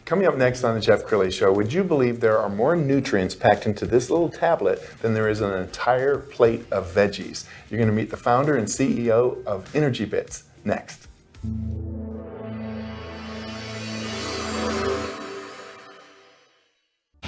Coming up next on the Jeff Crilley Show, would you believe there are more nutrients packed into this little tablet than there is in an entire plate of veggies? You're going to meet the founder and CEO of ENERGYbits next.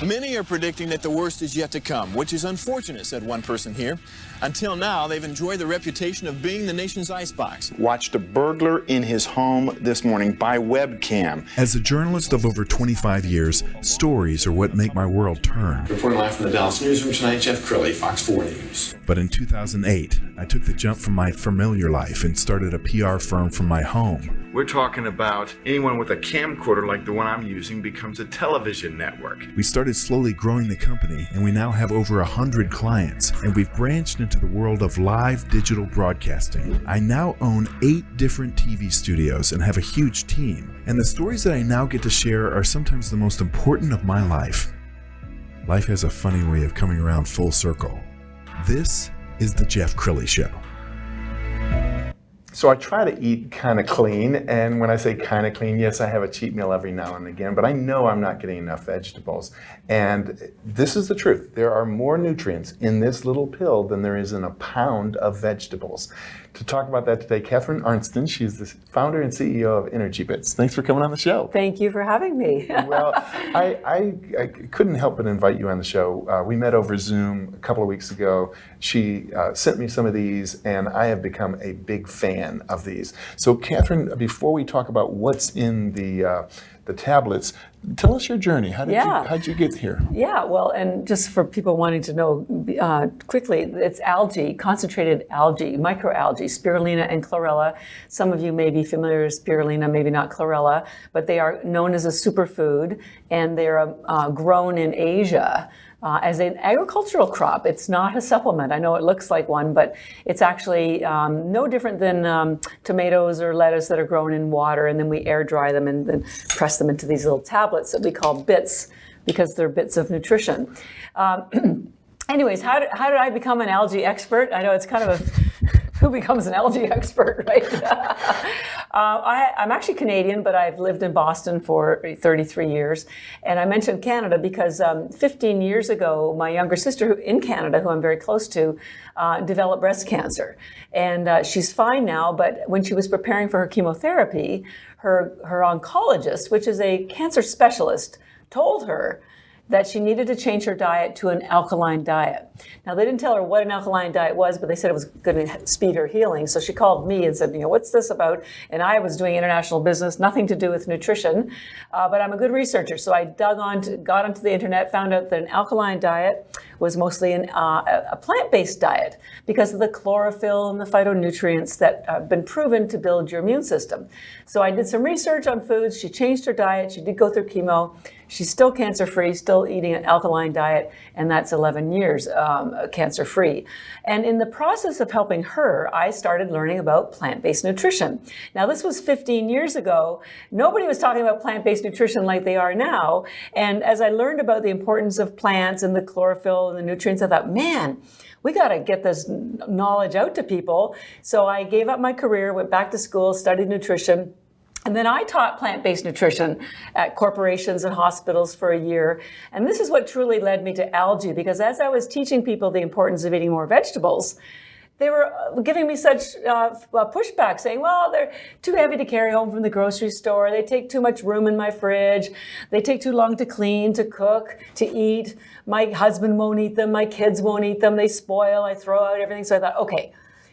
Many are predicting that the worst is yet to come, which is unfortunate, said one person here. Until now, they've enjoyed the reputation of being the nation's icebox. Watched a burglar in his home this morning by webcam. As a journalist of over 25 years, stories are what make my world turn. Reporting live from the Dallas newsroom tonight, Jeff Crilley, Fox 4 News. But in 2008, I took the jump from my familiar life and started a PR firm from my home. We're talking about anyone with a camcorder like the one I'm using becomes a television network. We started slowly growing the company, and we now have over 100 clients, and we've branched into the world of live digital broadcasting. I now own 8 different TV studios and have a huge team, and the stories that I now get to share are sometimes the most important of my life. Life has a funny way of coming around full circle. This is the Jeff Crilley Show. So I try to eat kind of clean, and when I say kind of clean, yes, I have a cheat meal every now and again, but I know I'm not getting enough vegetables. And this is the truth. There are more nutrients in this little pill than there is in a pound of vegetables. To talk about that today, Catharine Arnston, she's the founder and CEO of ENERGYbits. Thanks for coming on the show. Thank you for having me. Well, I couldn't help but invite you on the show. We met over Zoom a couple of weeks ago. She sent me some of these, and I have become a big fan of these. So, Catharine, before we talk about what's in the tablets, tell us your journey. How'd you get here? Yeah, well, and just for people wanting to know quickly, it's algae, concentrated algae, microalgae, spirulina and chlorella. Some of you may be familiar with spirulina, maybe not chlorella, but they are known as a superfood, and they're grown in Asia. As an agricultural crop. It's not a supplement. I know it looks like one, but it's actually no different than tomatoes or lettuce that are grown in water, and then we air dry them and then press them into these little tablets that we call bits, because they're bits of nutrition. Anyways, how did I become an algae expert? I know it's kind of who becomes an algae expert, right? I'm actually Canadian, but I've lived in Boston for 33 years. And I mentioned Canada because 15 years ago, my younger sister in Canada, who I'm very close to, developed breast cancer. And she's fine now, but when she was preparing for her chemotherapy, her oncologist, which is a cancer specialist, told her that she needed to change her diet to an alkaline diet. Now, they didn't tell her what an alkaline diet was, but they said it was going to speed her healing. So she called me and said, what's this about? And I was doing international business, nothing to do with nutrition, but I'm a good researcher. So I got onto the internet, found out that an alkaline diet was mostly a plant-based diet because of the chlorophyll and the phytonutrients that have been proven to build your immune system. So I did some research on foods. She changed her diet. She did go through chemo. She's still cancer-free, still eating an alkaline diet, and that's 11 years cancer-free. And in the process of helping her, I started learning about plant-based nutrition. Now, this was 15 years ago. Nobody was talking about plant-based nutrition like they are now. And as I learned about the importance of plants and the chlorophyll and the nutrients, I thought, man, we got to get this knowledge out to people. So I gave up my career, went back to school, studied nutrition. And then I taught plant-based nutrition at corporations and hospitals for a year. And this is what truly led me to algae, because as I was teaching people the importance of eating more vegetables, they were giving me such pushback, saying, well, they're too heavy to carry home from the grocery store. They take too much room in my fridge. They take too long to clean, to cook, to eat. My husband won't eat them. My kids won't eat them. They spoil. I throw out everything. So I thought, okay,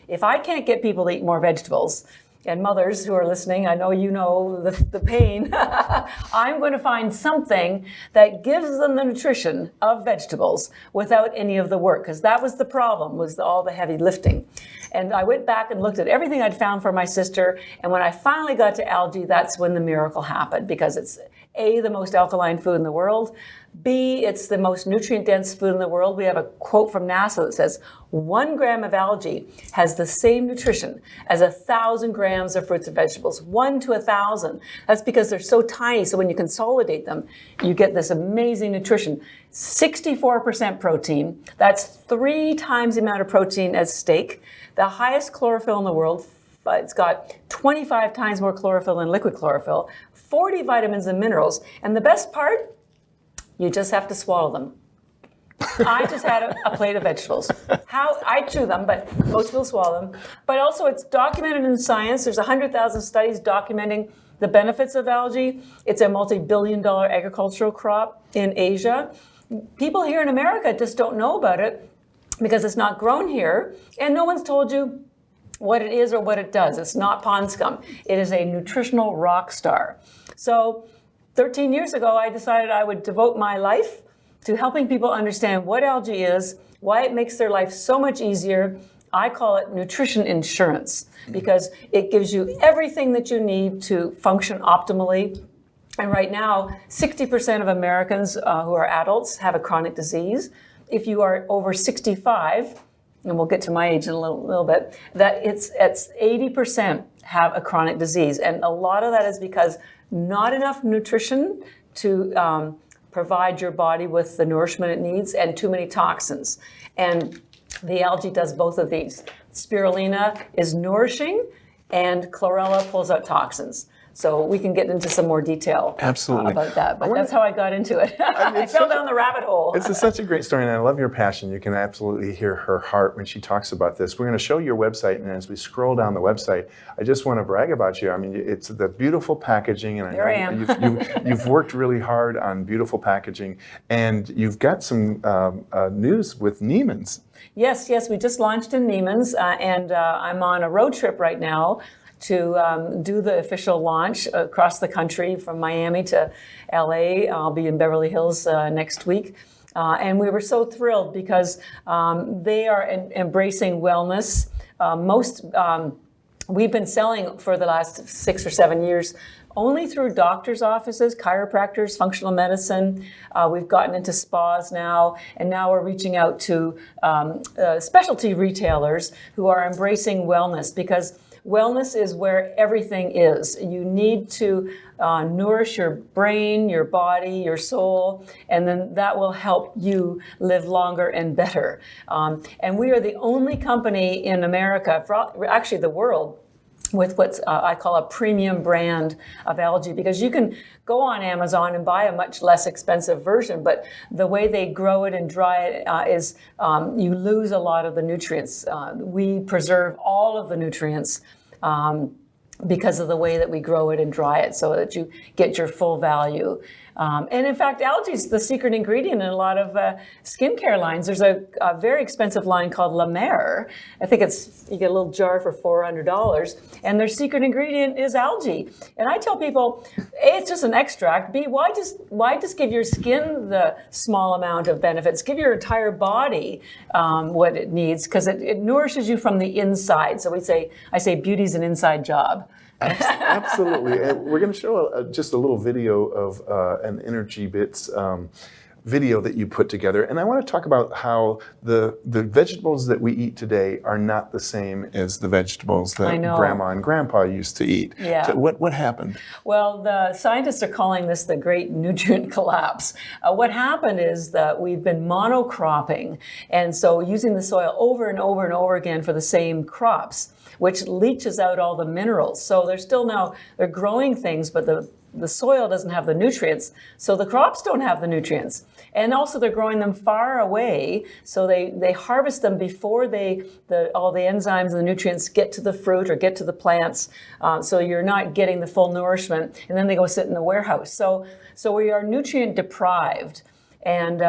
if I can't get people to eat more vegetables, and mothers who are listening, I know you know the pain. I'm going to find something that gives them the nutrition of vegetables without any of the work, because that was the problem, was all the heavy lifting. And I went back and looked at everything I'd found for my sister, and when I finally got to algae, that's when the miracle happened, because it's A, the most alkaline food in the world, B, it's the most nutrient-dense food in the world. We have a quote from NASA that says, 1 gram of algae has the same nutrition as 1,000 grams of fruits and vegetables, 1 to 1,000. That's because they're so tiny, so when you consolidate them, you get this amazing nutrition. 64% protein, that's 3 times the amount of protein as steak, the highest chlorophyll in the world, but it's got 25 times more chlorophyll than liquid chlorophyll, 40 vitamins and minerals, and the best part, you just have to swallow them. I just had a plate of vegetables. How I chew them, but most people swallow them. But also, it's documented in science. There's 100,000 studies documenting the benefits of algae. It's a multi-billion-dollar agricultural crop in Asia. People here in America just don't know about it because it's not grown here, and no one's told you what it is or what it does. It's not pond scum. It is a nutritional rock star. So 13 years ago, I decided I would devote my life to helping people understand what algae is, why it makes their life so much easier. I call it nutrition insurance because it gives you everything that you need to function optimally. And right now, 60% of Americans who are adults have a chronic disease. If you are over 65, and we'll get to my age in a little bit, that it's 80% have a chronic disease. And a lot of that is because not enough nutrition to provide your body with the nourishment it needs, and too many toxins. And the algae does both of these. Spirulina is nourishing, and chlorella pulls out toxins. So we can get into some more detail about that. But that's how I got into it. I fell down the rabbit hole. It's such a great story, and I love your passion. You can absolutely hear her heart when she talks about this. We're going to show your website, and as we scroll down the website, I just want to brag about you. I mean, it's the beautiful packaging, and There I am. You've worked really hard on beautiful packaging, and you've got some news with Neiman's. Yes, we just launched in Neiman's, and I'm on a road trip right now to do the official launch across the country from Miami to LA. I'll be in Beverly Hills next week. And we were so thrilled because they are embracing wellness. We've been selling for the last 6 or 7 years only through doctors' offices, chiropractors, functional medicine. We've gotten into spas now, and now we're reaching out to specialty retailers who are embracing wellness, because wellness is where everything is. You need to nourish your brain, your body, your soul, and then that will help you live longer and better. And we are the only company in America, actually the world, with what's I call a premium brand of algae, because you can go on Amazon and buy a much less expensive version, but the way they grow it and dry it is you lose a lot of the nutrients. We preserve all of the nutrients because of the way that we grow it and dry it, so that you get your full value. And in fact, algae is the secret ingredient in a lot of skincare lines. There's a very expensive line called La Mer. I think you get a little jar for $400, and their secret ingredient is algae. And I tell people, A, it's just an extract. B, why just give your skin the small amount of benefits? Give your entire body what it needs, because it nourishes you from the inside. So I say beauty's an inside job. Absolutely. And we're going to show just a little video of an ENERGYbits video that you put together. And I want to talk about how the vegetables that we eat today are not the same as the vegetables that Grandma and Grandpa used to eat. Yeah. So what happened? Well, the scientists are calling this the great nutrient collapse. What happened is that we've been monocropping, and so using the soil over and over and over again for the same crops, which leaches out all the minerals. So they're growing things, but the soil doesn't have the nutrients, so the crops don't have the nutrients. And also they're growing them far away, so they harvest them before all the enzymes and the nutrients get to the fruit or get to the plants, so you're not getting the full nourishment, and then they go sit in the warehouse. So we are nutrient deprived, and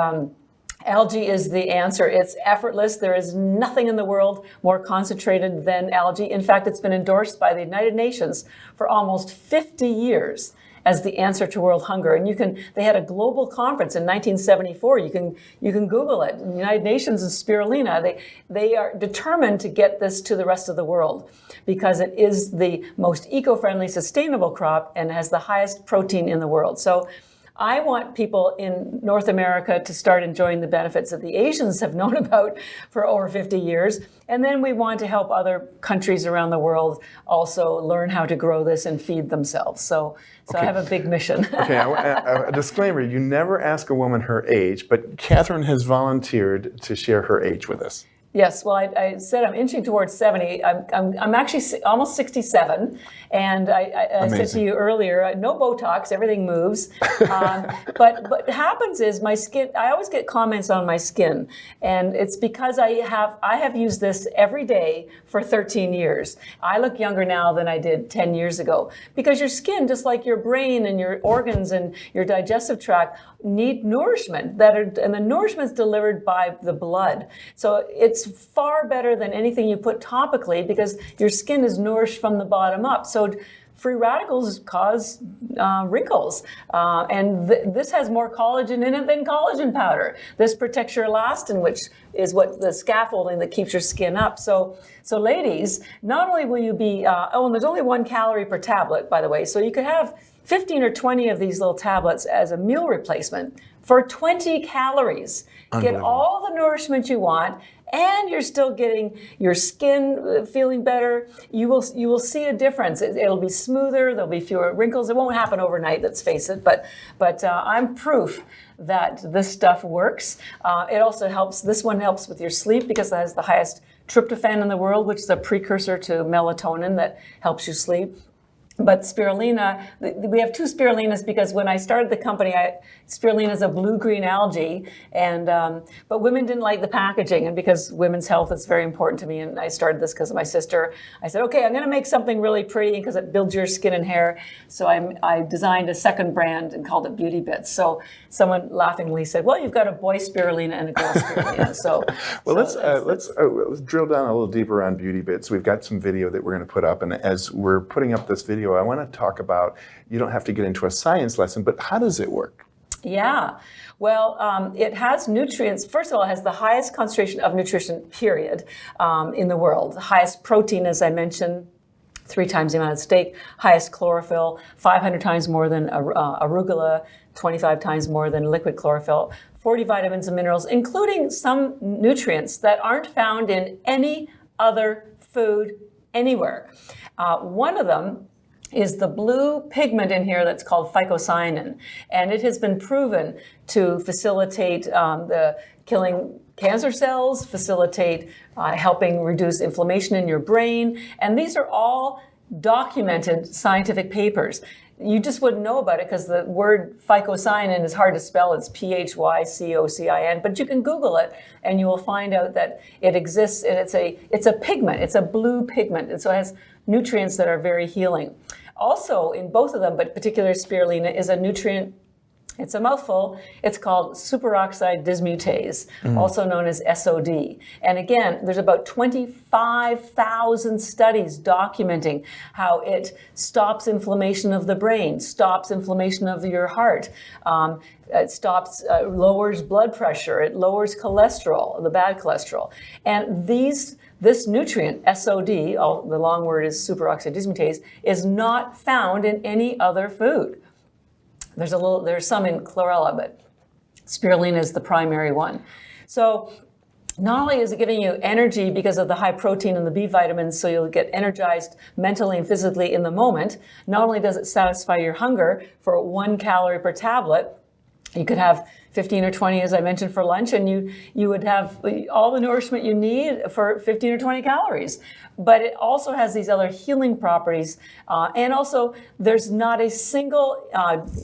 algae is the answer. It's effortless. There is nothing in the world more concentrated than algae. In fact, it's been endorsed by the United Nations for almost 50 years as the answer to world hunger. And they had a global conference in 1974. You can Google it. The United Nations and spirulina, they are determined to get this to the rest of the world because it is the most eco-friendly, sustainable crop and has the highest protein in the world. So I want people in North America to start enjoying the benefits that the Asians have known about for over 50 years. And then we want to help other countries around the world also learn how to grow this and feed themselves. So I have a big mission. Okay, a disclaimer, you never ask a woman her age, but Catherine has volunteered to share her age with us. Yes, well, I said I'm inching towards 70. I'm actually almost 67, and I said to you earlier, no Botox, everything moves. But what happens is my skin. I always get comments on my skin, and it's because I have used this every day for 13 years. I look younger now than I did 10 years ago because your skin, just like your brain and your organs and your digestive tract, need nourishment and the nourishment is delivered by the blood. So it's far better than anything you put topically because your skin is nourished from the bottom up. So free radicals cause wrinkles, and this has more collagen in it than collagen powder. This protects your elastin, which is what the scaffolding that keeps your skin up. So ladies, not only will you be, and there's only 1 calorie per tablet, by the way, so you could have 15 or 20 of these little tablets as a meal replacement for 20 calories. Get all the nourishment you want, and you're still getting your skin feeling better. You will see a difference. It'll be smoother. There'll be fewer wrinkles. It won't happen overnight, let's face it. But I'm proof that this stuff works. It also helps. This one helps with your sleep because it has the highest tryptophan in the world, which is a precursor to melatonin that helps you sleep. But spirulina, we have 2 spirulinas because when I started the company, spirulina is a blue-green algae, and but women didn't like the packaging, and because women's health is very important to me, and I started this because of my sister, I said, okay, I'm going to make something really pretty because it builds your skin and hair. So I designed a second brand and called it ENERGYbits. So someone laughingly said, well, you've got a boy spirulina and a girl spirulina. So well, let's drill down a little deeper on ENERGYbits. We've got some video that we're going to put up, and as we're putting up this video, I want to talk about, you don't have to get into a science lesson, but how does it work? Yeah, well, it has nutrients. First of all, it has the highest concentration of nutrition, period, in the world. The highest protein, as I mentioned, 3 times the amount of steak, highest chlorophyll, 500 times more than arugula, 25 times more than liquid chlorophyll, 40 vitamins and minerals, including some nutrients that aren't found in any other food anywhere. One of them is the blue pigment in here that's called phycocyanin, and it has been proven to facilitate the killing cancer cells, facilitate helping reduce inflammation in your brain, and these are all documented scientific papers. You just wouldn't know about it because the word phycocyanin is hard to spell. It's PHYCOCIN, but you can Google it and you will find out that it exists, and it's a pigment. It's a blue pigment, and so it has nutrients that are very healing. Also, in both of them, but particularly spirulina, is a nutrient. It's a mouthful. It's called superoxide dismutase, also known as SOD. And again, there's about 25,000 studies documenting how it stops inflammation of the brain, stops inflammation of your heart, it lowers blood pressure, it lowers cholesterol, the bad cholesterol. And this nutrient, SOD, the long word is superoxide dismutase, is not found in any other food. There's some in chlorella, but spirulina is the primary one. So not only is it giving you energy because of the high protein and the B vitamins, so you'll get energized mentally and physically in the moment, not only does it satisfy your hunger for 1 calorie per tablet, you could have 15 or 20, as I mentioned, for lunch, and you would have all the nourishment you need for 15 or 20 calories. But it also has these other healing properties, and also there's not a single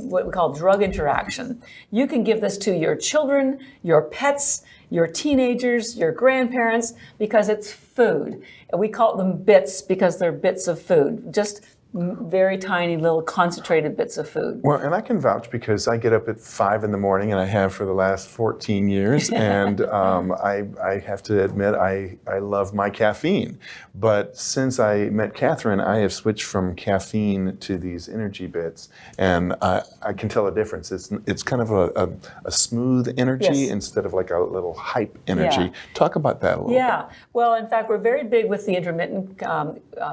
what we call drug interaction. You can give this to your children, your pets, your teenagers, your grandparents, because it's food. We call them bits because they're bits of food, just very tiny little concentrated bits of food. Well, and I can vouch because I get up at 5 in the morning, and I have for the last 14 years, and I have to admit I love my caffeine. But since I met Catharine, I have switched from caffeine to these ENERGYbits, and I can tell a difference. It's kind of a smooth energy instead of like a little hype energy. Yeah. Talk about that a little bit. Yeah, well, in fact, we're very big with the intermittent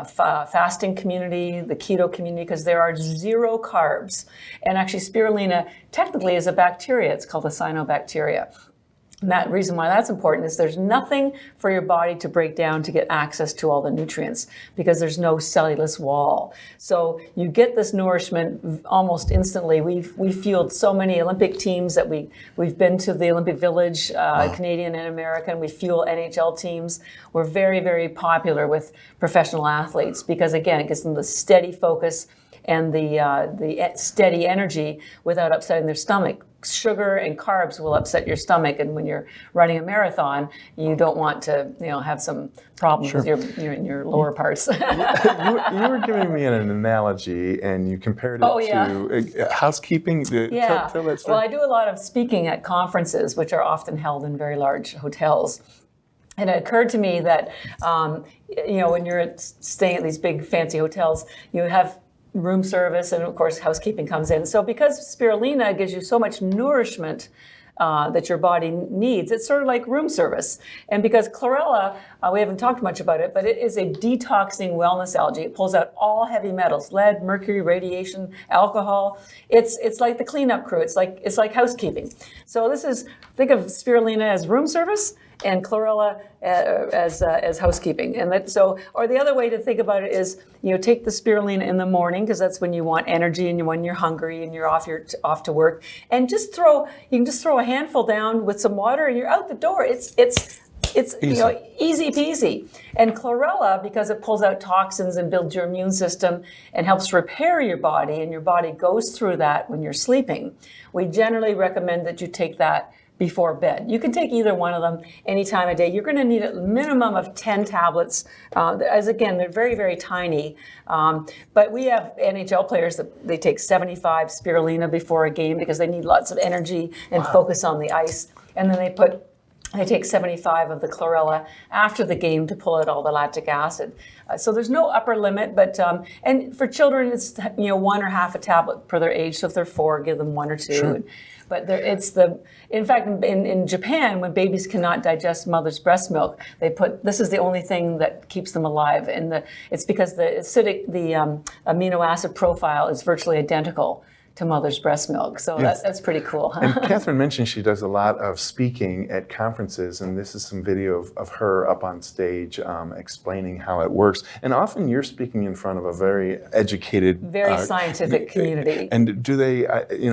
fasting community, the keto community, because there are 0 carbs. And actually spirulina technically is a bacteria. It's called a cyanobacteria. And that reason why that's important is there's nothing for your body to break down to get access to all the nutrients because there's no cellulose wall. So you get this nourishment almost instantly. We've fueled so many Olympic teams that we've been to the Olympic Village, Canadian and American. We fuel NHL teams. We're very, very popular with professional athletes because, again, it gives them the steady focus and the steady energy without upsetting their stomach. Sugar and carbs will upset your stomach, and when you're running a marathon, you don't want to, have some problems with your lower parts. You were giving me an analogy, and you compared it to housekeeping. Yeah. Tell that story. Well, I do a lot of speaking at conferences, which are often held in very large hotels. And it occurred to me that, when you're staying at these big fancy hotels, you have room service, and of course housekeeping comes in. So because spirulina gives you so much nourishment that your body needs, it's sort of like room service. And because chlorella, we haven't talked much about it, but it is a detoxing wellness algae. It pulls out all heavy metals, lead, mercury, radiation, alcohol. It's like the cleanup crew. It's like housekeeping. So think of spirulina as room service and chlorella as housekeeping. And or the other way to think about it is, take the spirulina in the morning because that's when you want energy and when you're hungry and you're off to work, and you can just throw a handful down with some water and you're out the door. It's easy peasy. And chlorella, because it pulls out toxins and builds your immune system and helps repair your body, and your body goes through that when you're sleeping, we generally recommend that you take that before bed. You can take either one of them any time of day. You're going to need a minimum of 10 tablets. Again, they're very, very tiny. But we have NHL players that they take 75 spirulina before a game because they need lots of energy and focus on the ice. And then they take 75 of the chlorella after the game to pull out all the lactic acid. So there's no upper limit, but and for children it's 1 or half a tablet per their age. So if they're 4, give them 1 or 2. Sure. But in fact, in Japan, when babies cannot digest mother's breast milk, this is the only thing that keeps them alive. And it's because the amino acid profile is virtually identical to mother's breast milk. So Yes. that's pretty cool. And Catherine mentioned she does a lot of speaking at conferences, and this is some video of her up on stage explaining how it works. And often you're speaking in front of a very educated, Very scientific community. And do they,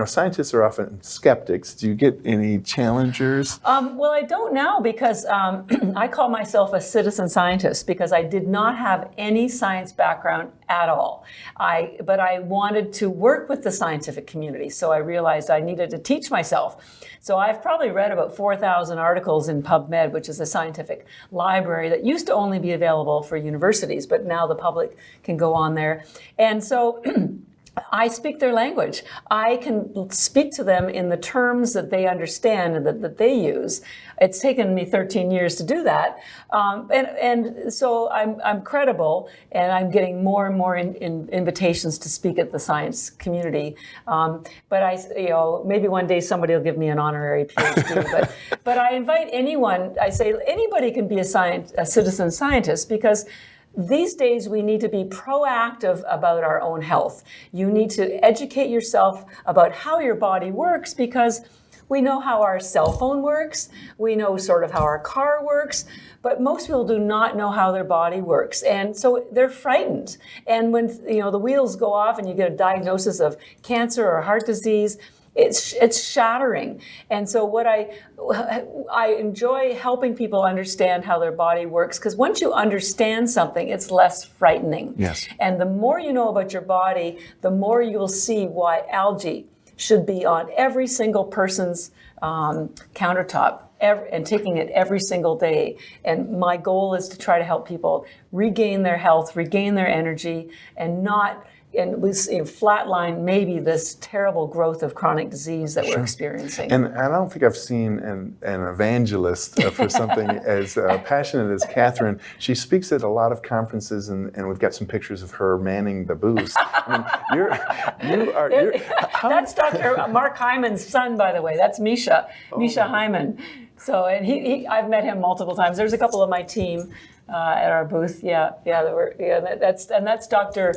scientists are often skeptics. Do you get any challengers? Well, I don't now because I call myself a citizen scientist because I did not have any science background at all. But I wanted to work with the scientific community, so I realized I needed to teach myself. So I've probably read about 4,000 articles in PubMed, which is a scientific library that used to only be available for universities, but now the public can go on there. And so I speak their language. I can speak to them in the terms that they understand and that they use. It's taken me 13 years to do that. And so I'm credible, and I'm getting more and more invitations to speak at the science community. But maybe one day somebody will give me an honorary PhD. but I invite anyone, I say anybody can be a citizen scientist because these days, we need to be proactive about our own health. You need to educate yourself about how your body works because we know how our cell phone works. We know sort of how our car works, but most people do not know how their body works. And so they're frightened. And when the wheels go off and you get a diagnosis of cancer or heart disease, it's shattering. And so what I enjoy helping people understand how their body works, because once you understand something, it's less frightening. Yes. And the more you know about your body, the more you will see why algae should be on every single person's countertop and taking it every single day. And my goal is to try to help people regain their health, regain their energy, and flatline maybe this terrible growth of chronic disease that we're experiencing. And I don't think I've seen an evangelist for something as passionate as Catherine. She speaks at a lot of conferences, and we've got some pictures of her manning the booth. I mean, That's Dr. Mark Hyman's son, by the way. That's Misha Hyman. So, and I've met him multiple times. There's a couple of my team at our booth. That's Dr.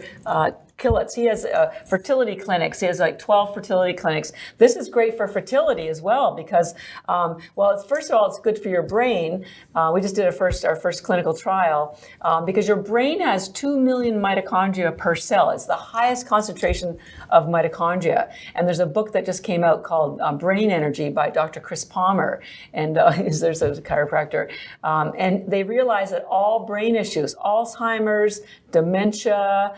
Killets. He has fertility clinics. He has like 12 fertility clinics. This is great for fertility as well because, first of all, it's good for your brain. We just did our first clinical trial because your brain has 2 million mitochondria per cell. It's the highest concentration of mitochondria. And there's a book that just came out called Brain Energy by Dr. Chris Palmer, and there's a chiropractor. And they realize that all brain issues, Alzheimer's, dementia,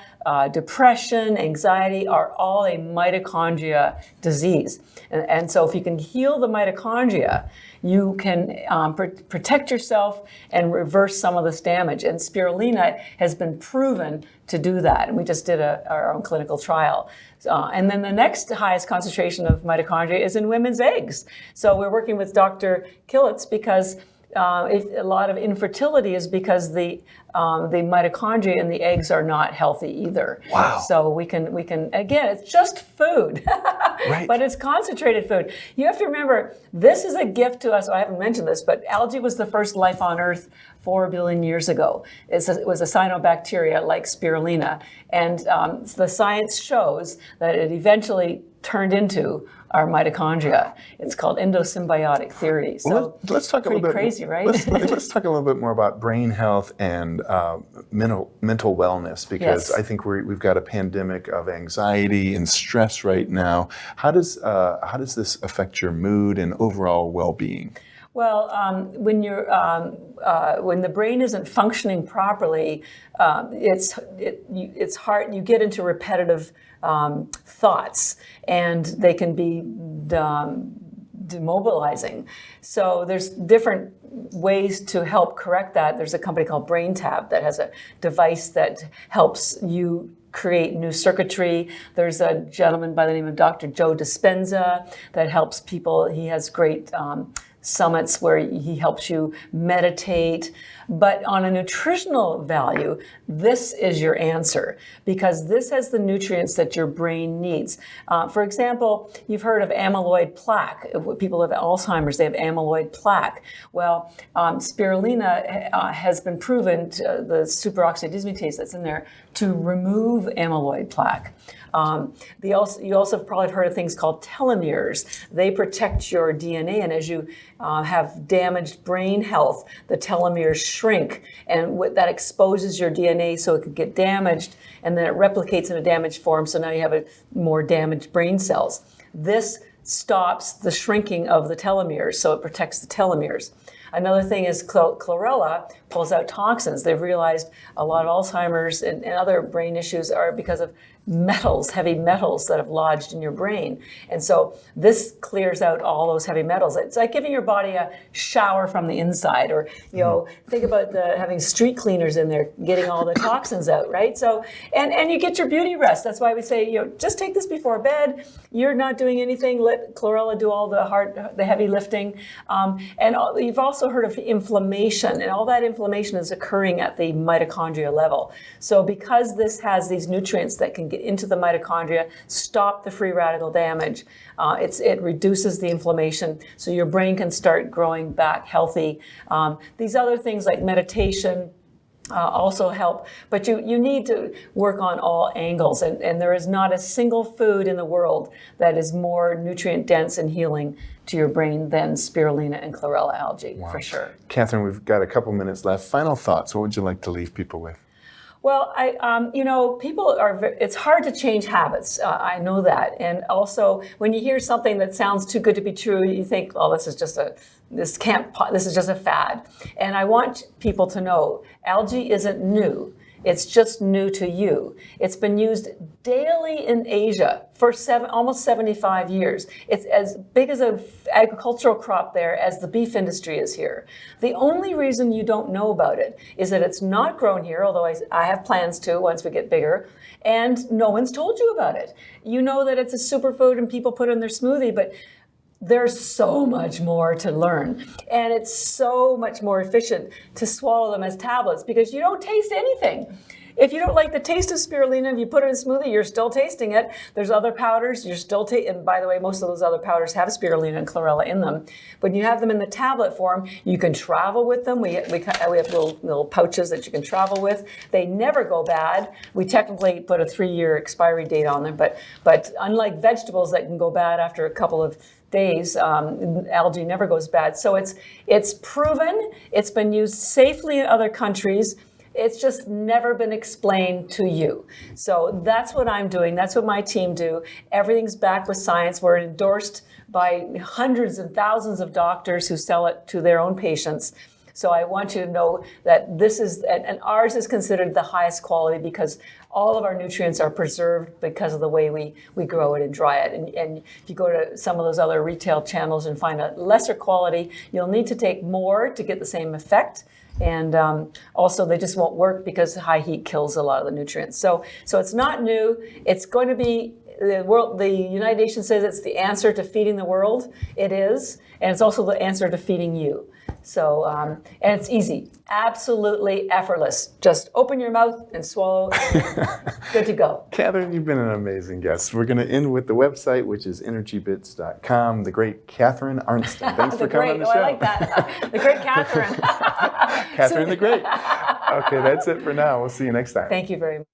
depression, anxiety are all a mitochondria disease. And so if you can heal the mitochondria, you can protect yourself and reverse some of this damage. And spirulina has been proven to do that. And we just did our own clinical trial. And then the next highest concentration of mitochondria is in women's eggs. So we're working with Dr. Killets because a lot of infertility is because the mitochondria in the eggs are not healthy either. Wow. So we can again, it's just food, Right. but it's concentrated food. You have to remember, this is a gift to us. I haven't mentioned this, but algae was the first life on Earth 4 billion years ago. It was a cyanobacteria like spirulina, and the science shows that it eventually turned into our mitochondria. It's called endosymbiotic theory. So Well, let's talk a little bit. crazy, right? Let's talk a little bit more about brain health and mental wellness, because Yes. I think we've got a pandemic of anxiety and stress right now. How does this affect your mood and overall well-being? Well, when the brain isn't functioning properly, it's hard. You get into repetitive thoughts, and they can be demobilizing. So there's different ways to help correct that. There's a company called BrainTab that has a device that helps you create new circuitry. There's a gentleman by the name of Dr. Joe Dispenza that helps people. He has great summits where he helps you meditate. But on a nutritional value, this is your answer, because this has the nutrients that your brain needs. For example, you've heard of amyloid plaque. People have Alzheimer's, they have amyloid plaque. Well, spirulina has been proven, the superoxide dismutase that's in there, to remove amyloid plaque. You also have probably heard of things called telomeres. They protect your DNA, and as you have damaged brain health, the telomeres shrink, and that exposes your DNA so it could get damaged, and then it replicates in a damaged form, so now you have more damaged brain cells. This stops the shrinking of the telomeres, so it protects the telomeres. Another thing is chlorella pulls out toxins. They've realized a lot of Alzheimer's and other brain issues are because of metals, heavy metals that have lodged in your brain. And so this clears out all those heavy metals. It's like giving your body a shower from the inside, or, think about having street cleaners in there, getting all the toxins out, right? So, and you get your beauty rest. That's why we say, just take this before bed. You're not doing anything. Let chlorella do all the heavy lifting. You've also heard of inflammation, and all that inflammation is occurring at the mitochondria level. So because this has these nutrients that can get into the mitochondria, stop the free radical damage, it reduces the inflammation, so your brain can start growing back healthy. These other things like meditation also help, but you need to work on all angles, and there is not a single food in the world that is more nutrient dense and healing to your brain than spirulina and chlorella algae. Wow. For sure. Catherine, we've got a couple minutes left. Final thoughts. What would you like to leave people with? Well, it's hard to change habits. I know that. And also, when you hear something that sounds too good to be true, you think, oh, this is just a fad. And I want people to know, algae isn't new. It's just new to you. It's been used daily in Asia for almost 75 years. It's as big as an agricultural crop there as the beef industry is here. The only reason you don't know about it is that it's not grown here, although I have plans to once we get bigger, and no one's told you about it. You know that it's a superfood and people put it in their smoothie, but there's so much more to learn, and it's so much more efficient to swallow them as tablets because you don't taste anything. If you don't like the taste of spirulina, if you put it in a smoothie, you're still tasting it. There's other powders, you're still and by the way, most of those other powders have spirulina and chlorella in them. But you have them in the tablet form, you can travel with them. We have little pouches that you can travel with. They never go bad. We technically put a 3-year expiry date on them, but unlike vegetables that can go bad after a couple of days, algae never goes bad. So it's proven, it's been used safely in other countries. It's just never been explained to you. So that's what I'm doing. That's what my team do. Everything's backed with science. We're endorsed by hundreds and thousands of doctors who sell it to their own patients. So I want you to know that this is, and ours is considered the highest quality because all of our nutrients are preserved because of the way we grow it and dry it. And if you go to some of those other retail channels and find a lesser quality, you'll need to take more to get the same effect. And also, they just won't work because high heat kills a lot of the nutrients. So it's not new. It's going to be the world. The United Nations says it's the answer to feeding the world. It is, and it's also the answer to feeding you. So and it's easy, absolutely effortless. Just open your mouth and swallow. Good to go. Catherine, you've been an amazing guest. We're going to end with the website, which is ENERGYbits.com. The great Catharine Arnston. Thanks for coming on the show. I like that. The great Catherine. Catherine the Great. Okay, that's it for now. We'll see you next time. Thank you very much.